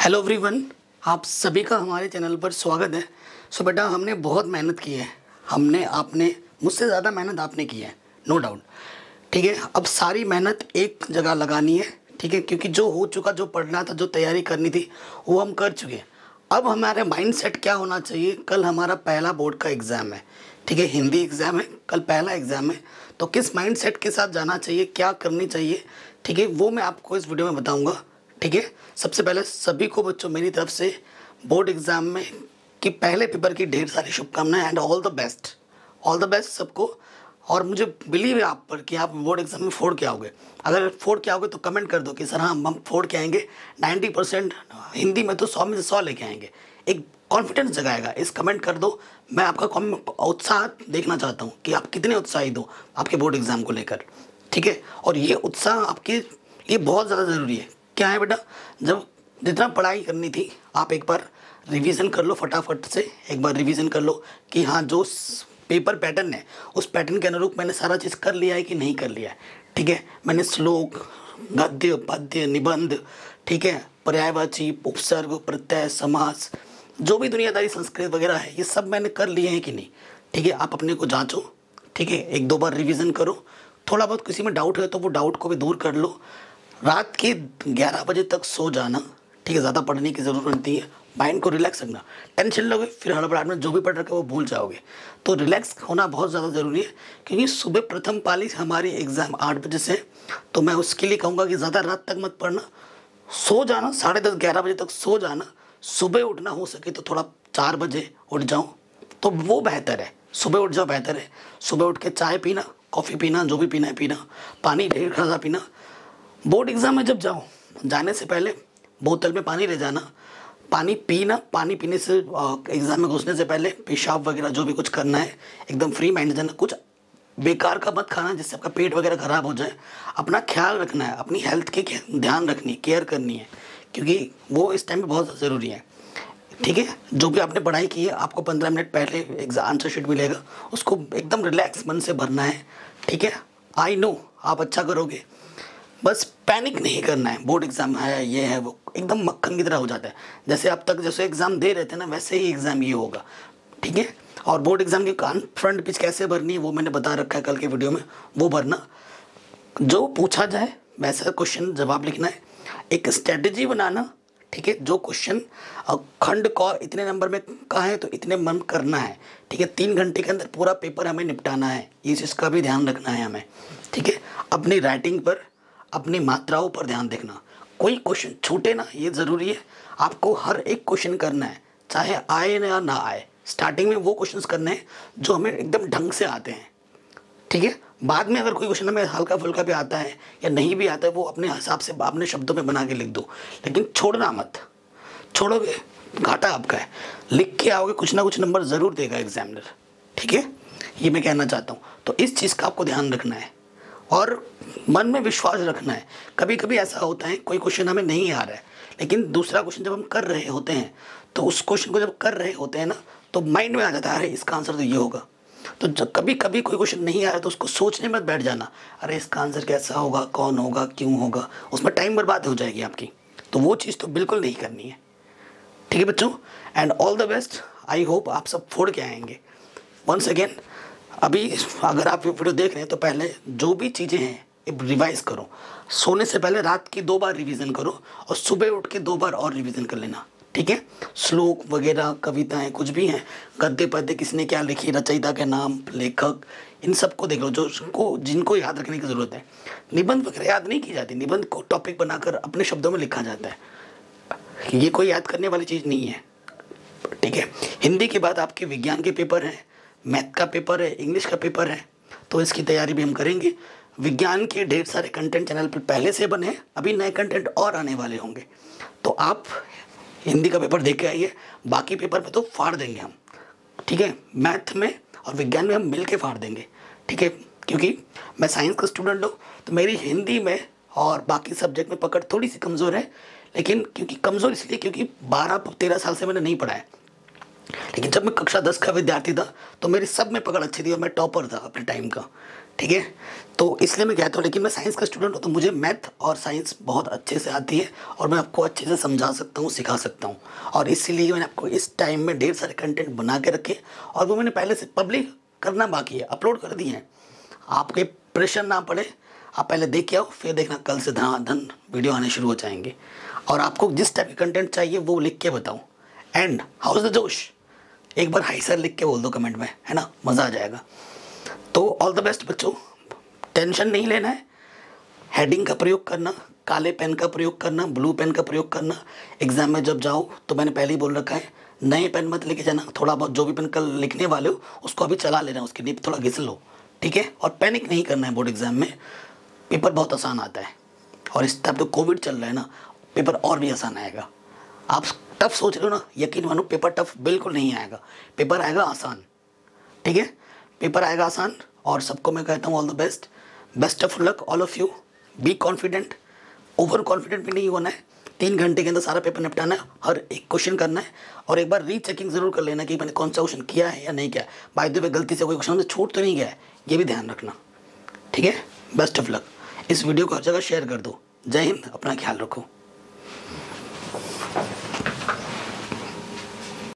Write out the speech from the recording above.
Hello everyone, आप सभी का हमारे चैनल पर स्वागत है। सो बेटा, हमने बहुत मेहनत की है। आपने मुझसे ज़्यादा मेहनत आपने की है, नो डाउट। ठीक है, अब सारी मेहनत एक जगह लगानी है। ठीक है, क्योंकि जो हो चुका, जो पढ़ना था, जो तैयारी करनी थी, वो हम कर चुके हैं। अब हमारे माइंड सेट क्या होना चाहिए? कल हमारा पहला बोर्ड का एग्ज़ाम है। ठीक है, हिंदी एग्ज़ाम है, कल पहला एग्ज़ाम है। तो किस माइंड सेट के साथ जाना चाहिए, क्या करनी चाहिए, ठीक है, वो मैं आपको इस वीडियो में बताऊँगा। ठीक है, सबसे पहले सभी को बच्चों मेरी तरफ से बोर्ड एग्ज़ाम में कि पहले पेपर की ढेर सारी शुभकामनाएं एंड ऑल द बेस्ट सबको। और मुझे बिलीव है आप पर कि आप बोर्ड एग्ज़ाम में फोड़ के आओगे। अगर फोड़ के आओगे तो कमेंट कर दो कि सर हाँ, हम फोड़ के आएंगे। 90% हिंदी में तो 100 में से 100 लेके आएंगे। एक कॉन्फिडेंस जगाएगा, इस कमेंट कर दो। मैं आपका उत्साह देखना चाहता हूँ कि आप कितने उत्साहित हो आपके बोर्ड एग्ज़ाम को लेकर। ठीक है, और ये उत्साह आपके लिए बहुत ज़्यादा ज़रूरी है। क्या है बेटा, जब जितना पढ़ाई करनी थी आप एक बार रिवीजन कर लो, फटाफट से एक बार रिवीजन कर लो कि हाँ, जो पेपर पैटर्न है उस पैटर्न के अनुरूप मैंने सारा चीज़ कर लिया है कि नहीं कर लिया है। ठीक है, मैंने श्लोक, गद्य, पद्य, निबंध, ठीक है, पर्यायवाची, उपसर्ग, प्रत्यय, समास, जो भी दुनियादारी संस्कृत वगैरह है, ये सब मैंने कर लिए हैं कि नहीं। ठीक है, आप अपने को जांचो। ठीक है, एक दो बार रिवीजन करो। थोड़ा बहुत किसी में डाउट है तो वो डाउट को भी दूर कर लो। रात के 11 बजे तक सो जाना। ठीक है, ज़्यादा पढ़ने की ज़रूरत नहीं है। माइंड को रिलैक्स रखना। टेंशन लोगे फिर हड़बड़ाहट में जो भी पढ़ रखे वो भूल जाओगे। तो रिलैक्स होना बहुत ज़्यादा ज़रूरी है, क्योंकि सुबह प्रथम पाली हमारी एग्ज़ाम 8 बजे से। तो मैं उसके लिए कहूँगा कि ज़्यादा रात तक मत पढ़ना, सो जाना। 10:30 11 बजे तक सो जाना। सुबह उठना हो सके तो थोड़ा 4 बजे उठ जाओ तो वो बेहतर है। सुबह उठ जाओ, बेहतर है। सुबह उठ के चाय पीना, कॉफ़ी पीना, जो भी पीना है पीना, पानी ढेर खासा पीना। बोर्ड एग्ज़ाम में जब जाओ, जाने से पहले बोतल में पानी ले जाना, पानी पीना। पानी पीने से एग्ज़ाम में घुसने से पहले पेशाब वगैरह जो भी कुछ करना है एकदम फ्री माइंड जाना। कुछ बेकार का मत खाना जिससे आपका पेट वगैरह ख़राब हो जाए। अपना ख्याल रखना है, अपनी हेल्थ के ध्यान रखनी, केयर करनी है, क्योंकि वो इस टाइम में बहुत ज़रूरी है। ठीक है, जो भी आपने पढ़ाई की है आपको 15 मिनट पहले एग्ज़ाम आंसर शीट मिलेगा, उसको एकदम रिलैक्स मन से भरना है। ठीक है, आई नो आप अच्छा करोगे, बस पैनिक नहीं करना है। बोर्ड एग्ज़ाम है, ये है वो, एकदम मक्खन की तरह हो जाता है। जैसे अब तक जैसे एग्ज़ाम दे रहे थे ना, वैसे ही एग्ज़ाम ये होगा। ठीक है, और बोर्ड एग्ज़ाम की फ्रंट पेज कैसे भरनी है वो मैंने बता रखा है कल के वीडियो में, वो भरना। जो पूछा जाए वैसा क्वेश्चन जवाब लिखना है, एक स्ट्रेटजी बनाना। ठीक है, जो क्वेश्चन खंड क इतने नंबर में का है तो इतने मन करना है। ठीक है, 3 घंटे के अंदर पूरा पेपर हमें निपटाना है, इस चीज़ का भी ध्यान रखना है हमें। ठीक है, अपनी राइटिंग पर, अपनी मात्राओं पर ध्यान देखना, कोई क्वेश्चन छूटे ना, ये ज़रूरी है। आपको हर एक क्वेश्चन करना है, चाहे आए या ना आए। स्टार्टिंग में वो क्वेश्चंस करने हैं जो हमें एकदम ढंग से आते हैं। ठीक है, बाद में अगर कोई क्वेश्चन हमें हल्का फुल्का भी आता है या नहीं भी आता है, वो अपने हिसाब से अपने शब्दों में बना के लिख दो, लेकिन छोड़ना मत। छोड़ोगे घाटा आपका है। लिख के आओगे, कुछ ना कुछ नंबर ज़रूर देगा एग्जामिनर। ठीक है, ये मैं कहना चाहता हूँ। तो इस चीज़ का आपको ध्यान रखना है और मन में विश्वास रखना है। कभी कभी ऐसा होता है कोई क्वेश्चन हमें नहीं आ रहा है, लेकिन दूसरा क्वेश्चन जब हम कर रहे होते हैं तो उस क्वेश्चन को जब कर रहे होते हैं ना, तो माइंड में आ जाता है अरे इसका आंसर तो ये होगा। तो जब कभी कभी कोई क्वेश्चन नहीं आ रहा है तो उसको सोचने मत बैठ जाना, अरे इसका आंसर कैसा होगा, कौन होगा, क्यों होगा, उसमें टाइम बर्बाद हो जाएगी आपकी। तो वो चीज़ तो बिल्कुल नहीं करनी है। ठीक है बच्चों, and all the best. I hope आप सब फोड़ के आएंगे। वंस अगेन, अभी अगर आप ये वीडियो देख रहे हैं तो पहले जो भी चीज़ें हैं रिवाइज करो। सोने से पहले रात की 2 बार रिवीजन करो और सुबह उठ के 2 बार और रिवीजन कर लेना। ठीक है, श्लोक वगैरह, कविताएं कुछ भी हैं, गद्य पद्य किसने क्या लिखी, रचयिता के नाम, लेखक, इन सब को देख लो जो जिनको याद रखने की ज़रूरत है। निबंध वगैरह याद नहीं की जाती, निबंध को टॉपिक बनाकर अपने शब्दों में लिखा जाता है, ये कोई याद करने वाली चीज़ नहीं है। ठीक है, हिंदी के बाद आपके विज्ञान के पेपर हैं, मैथ का पेपर है, इंग्लिश का पेपर है, तो इसकी तैयारी भी हम करेंगे। विज्ञान के ढेर सारे कंटेंट चैनल पर पहले से बने हैं, अभी नए कंटेंट और आने वाले होंगे। तो आप हिंदी का पेपर देख के आइए, बाकी पेपर में तो फाड़ देंगे हम। ठीक है, मैथ में और विज्ञान में हम मिल के फाड़ देंगे। ठीक है, क्योंकि मैं साइंस का स्टूडेंट हूँ तो मेरी हिंदी में और बाकी सब्जेक्ट में पकड़ थोड़ी सी कमज़ोर है। लेकिन क्योंकि कमज़ोर इसलिए क्योंकि 12-13 साल से मैंने नहीं पढ़ा है, लेकिन जब मैं कक्षा 10 का विद्यार्थी था तो मेरी सब में पकड़ अच्छी थी और मैं टॉपर था अपने टाइम का। ठीक है। तो इसलिए मैं कहता हूँ, लेकिन मैं साइंस का स्टूडेंट हूँ तो मुझे मैथ और साइंस बहुत अच्छे से आती है और मैं आपको अच्छे से समझा सकता हूँ, सिखा सकता हूँ। और इसीलिए मैंने आपको इस टाइम में ढेर सारे कंटेंट बना के रखे और वो मैंने पहले से पब्लिक करना बाकी है, अपलोड कर दिए हैं। आपके प्रेशर ना पड़े, आप पहले देख के आओ, फिर देखना कल से धन वीडियो आने शुरू हो जाएंगे। और आपको जिस टाइप के कंटेंट चाहिए वो लिख के बताओ। एंड हाउस द जोश, एक बार हाई सर लिख के बोल दो कमेंट में, है ना, मज़ा आ जाएगा। तो ऑल द बेस्ट बच्चों, टेंशन नहीं लेना है। हेडिंग का प्रयोग करना, काले पेन का प्रयोग करना, ब्लू पेन का प्रयोग करना। एग्जाम में जब जाओ तो मैंने पहले ही बोल रखा है, नए पेन मत लेके जाना। थोड़ा बहुत जो भी पेन कल लिखने वाले हो उसको अभी चला लेना, उसकी निब थोड़ा घिस लो, ठीक है। और पैनिक नहीं करना है, बोर्ड एग्जाम में पेपर बहुत आसान आता है। और इस टाइप तो कोविड चल रहा है ना, पेपर और भी आसान आएगा। आप टफ सोच रहे हो ना, यकीन मानो पेपर टफ बिल्कुल नहीं आएगा, पेपर आएगा आसान, ठीक है। पेपर आएगा आसान। और सबको मैं कहता हूँ all the best, best of luck all of you. Be confident, over confident भी नहीं होना है। 3 घंटे के अंदर सारा पेपर निपटाना है, हर एक क्वेश्चन करना है। और एक बार रीचेकिंग जरूर कर लेना कि मैंने कौन सा क्वेश्चन किया है या नहीं किया है। बाय द वे गलती से कोई क्वेश्चन छूट तो नहीं गया है, ये भी ध्यान रखना, ठीक है। Best of luck. इस वीडियो को हर जगह शेयर कर दो। जय हिंद, अपना ख्याल रखो।